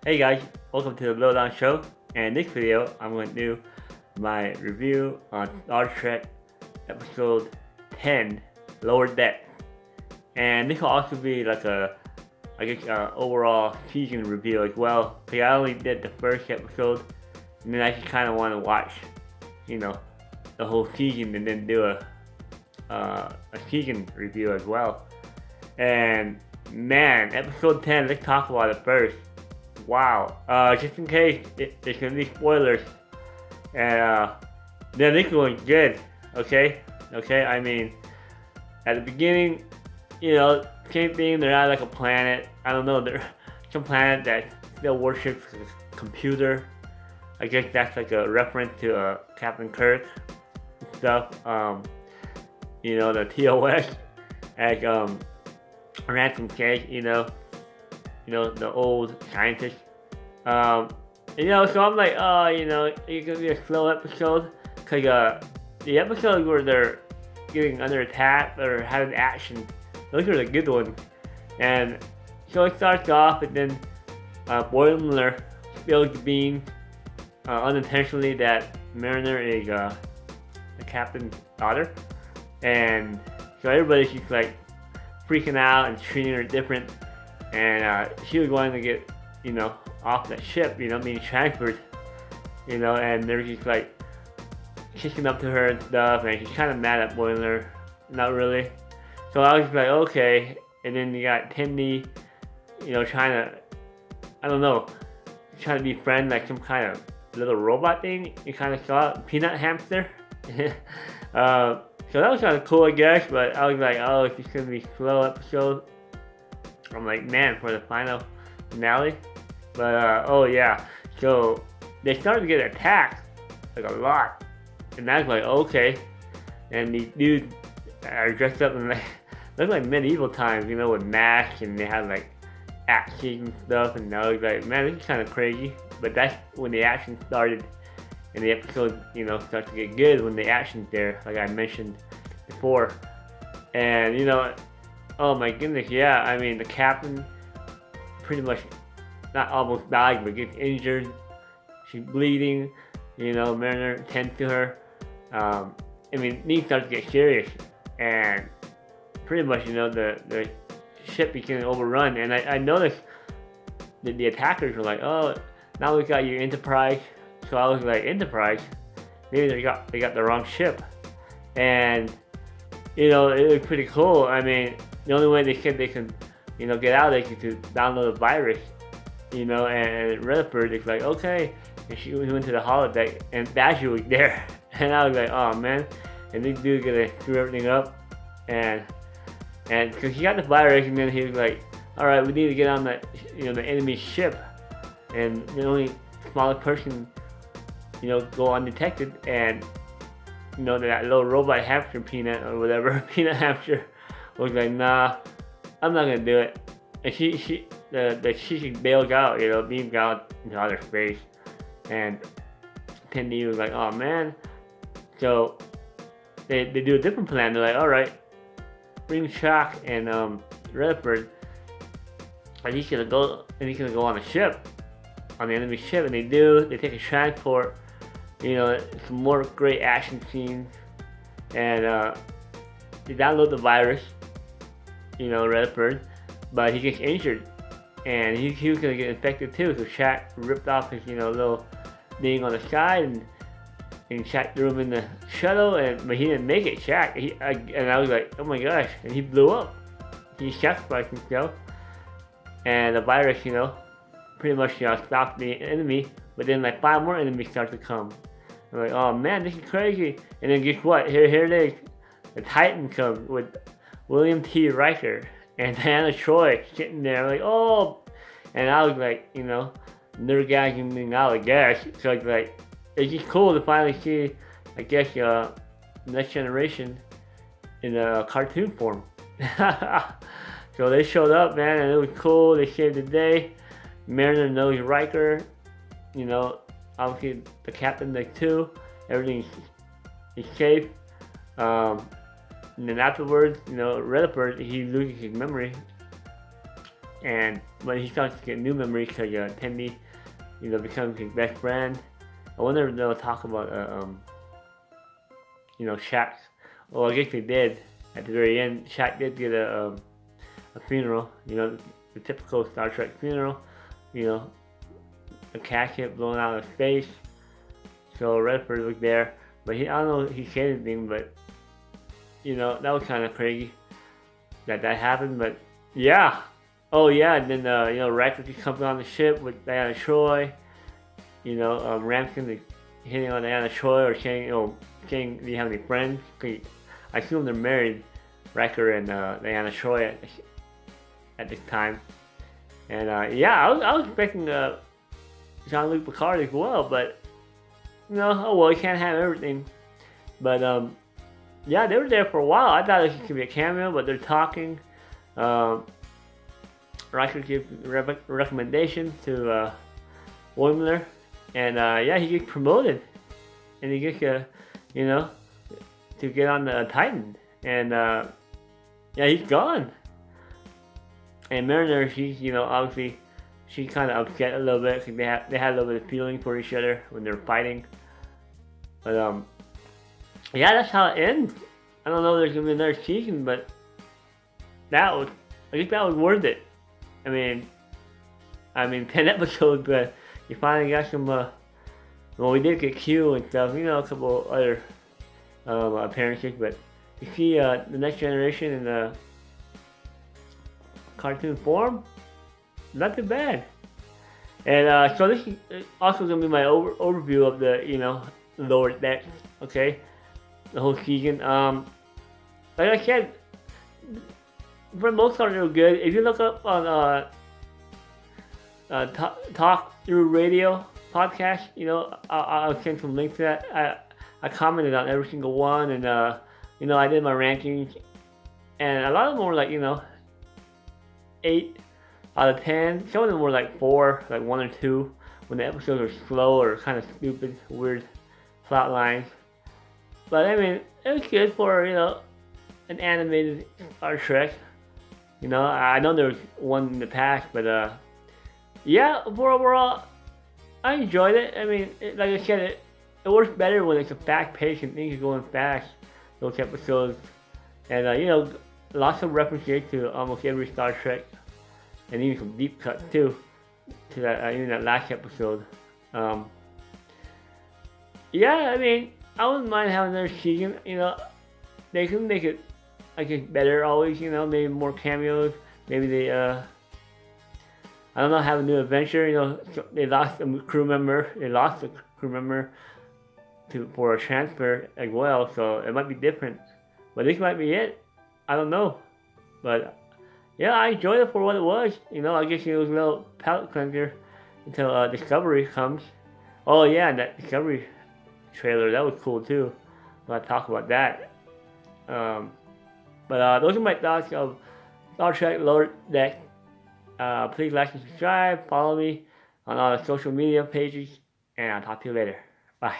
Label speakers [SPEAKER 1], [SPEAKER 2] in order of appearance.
[SPEAKER 1] Hey guys, welcome to the Lowdown Show. And in this video, I'm going to do my review on Star Trek Episode 10, Lower Deck. And this will also be like overall season review as well. Because I only did the first episode, and then I just kind of want to watch, the whole season and then do a season review as well. And man, Episode 10, let's talk about it first. Wow. Just in case there's gonna be spoilers, and then this one's good. Okay. I mean, at the beginning, same thing. They're not like a planet. I don't know. They're some planet that still worships a computer. I guess that's like a reference to Captain Kirk stuff. The TOS as Ransom says. The old scientist. So I'm like, oh, it's gonna be a slow episode, cause the episodes where they're getting under attack or having action, those are the good ones. And so it starts off, and then Boimler spills the beans unintentionally that Mariner is the captain's daughter, and so everybody's just like freaking out and treating her different. And she was wanting to get, off the ship, being transferred, and they're just like kicking up to her and stuff, and she's kind of mad at Boimler, not really. So I was just like, okay. And then you got Tendi, trying to, I don't know, trying to be friends like some kind of little robot thing. You kind of saw it, peanut hamster. So that was kind of cool, I guess. But I was like, oh, it's just gonna be a slow episode. I'm like, man, for the final finale. But oh yeah, so they started to get attacked like a lot, and I was like, okay. And these dudes are dressed up in like look like medieval times, with masks, and they had like axes and stuff. And I was like, man, this is kind of crazy. But that's when the action started, and the episode, starts to get good when the action's there, like I mentioned before. And oh my goodness, yeah. I mean, the captain pretty much not almost died, but gets injured. She's bleeding. Mariner tends to her. Things start to get serious, and pretty much, the ship became overrun. And I noticed that the attackers were like, oh, now we got your Enterprise. So I was like, Enterprise? Maybe they got the wrong ship. And it was pretty cool. I mean, the only way they can, get out of it is to download a virus, and Rutherford is like, okay. And he went to the holodeck, and Dasher was there. And I was like, oh man. And this dude's gonna screw everything up. And because he got the virus, and then he was like, alright, we need to get on the, the enemy ship. And the only smallest person, go undetected. And, that little robot hamster Peanut or whatever, Peanut hamster, was like, nah, I'm not gonna do it. And she bails out, beams out into outer space. And Tendi was like, oh man. So they do a different plan. They're like, alright, bring Shock and Rutherford, and he's gonna go on a ship, on the enemy ship. And they take a transport, some more great action scenes. And they download the virus, Rutherford, but he gets injured, and he was gonna get infected too. So Shaq ripped off his little thing on the side, and Shaq threw him in the shuttle, but he didn't make it. And I was like, oh my gosh! And he blew up. He sacrificed himself, and the virus, pretty much stopped the enemy. But then like 5 more enemies start to come. I'm like, oh man, this is crazy. And then guess what? Here it is. The Titan comes with William T. Riker and Diana Troy sitting there, like, oh. And I was like, nerdgasming out, I guess. So it's like, it's just cool to finally see, I guess, Next Generation in a cartoon form. So they showed up, man, and it was cool. They saved the day. Mariner knows Riker, obviously the captain there too. Everything is safe. And then afterwards, Rutherford, he loses his memory. And when he starts to get new memories, because Tendi, becomes his best friend. I wonder if they'll talk about, Shaq. Well, I guess they did. At the very end, Shaq did get a funeral. The typical Star Trek funeral. A casket blown out of space. So Redford was there, but I don't know if he said anything, but that was kind of crazy that happened. But yeah, oh yeah, and then Riker comes on the ship with Diana Troy. Ramsden hitting on Diana Troy or saying, do you have any friends? I assume they're married, Riker and Diana Troy at this time. And I was expecting Jean-Luc Picard as well, but you can't have everything. But yeah, they were there for a while. I thought it could be a cameo, but they're talking. Riker gives recommendation to Wimler, and he gets promoted, and he gets to get on the Titan, and he's gone. And Mariner, she's obviously she's kind of upset a little bit because they had a little bit of feeling for each other when they were fighting. But that's how it ends. I don't know if there's gonna be another season, but I think that was worth it. I mean 10 episodes, but you finally got some. We did get Q and stuff. A couple other appearances, but you see the Next Generation in the cartoon form, not too bad. And so this is also gonna be my overview of the Lower Decks. Okay, the whole season. Like I said, for the most part, they were good. If you look up on Talk Through Radio podcast, I'll send some links to that. I commented on every single one, and I did my rankings, and a lot of them were like 8 out of 10. Some of them were like 4, like 1 or 2, when the episodes were slow or kind of stupid, weird plot lines. But it was good for an animated Star Trek. I know there was one in the past, but for overall, I enjoyed it. Like I said, it works better when it's a fast-paced and things are going fast. Those episodes, and lots of references to almost every Star Trek, and even some deep cuts too, to that even that last episode. I wouldn't mind having another season. They can make it, I guess, better always. Maybe more cameos. Maybe they, have a new adventure. They lost a crew member. They lost a crew member for a transfer as well. So it might be different. But this might be it. I don't know. But yeah, I enjoyed it for what it was. I guess it was a little palate cleanser until Discovery comes. Oh yeah, that Discovery trailer, that was cool too. I'll talk about that. But those are my thoughts of Star Trek Lower Deck. Please like and subscribe, follow me on all the social media pages, and I'll talk to you later. Bye.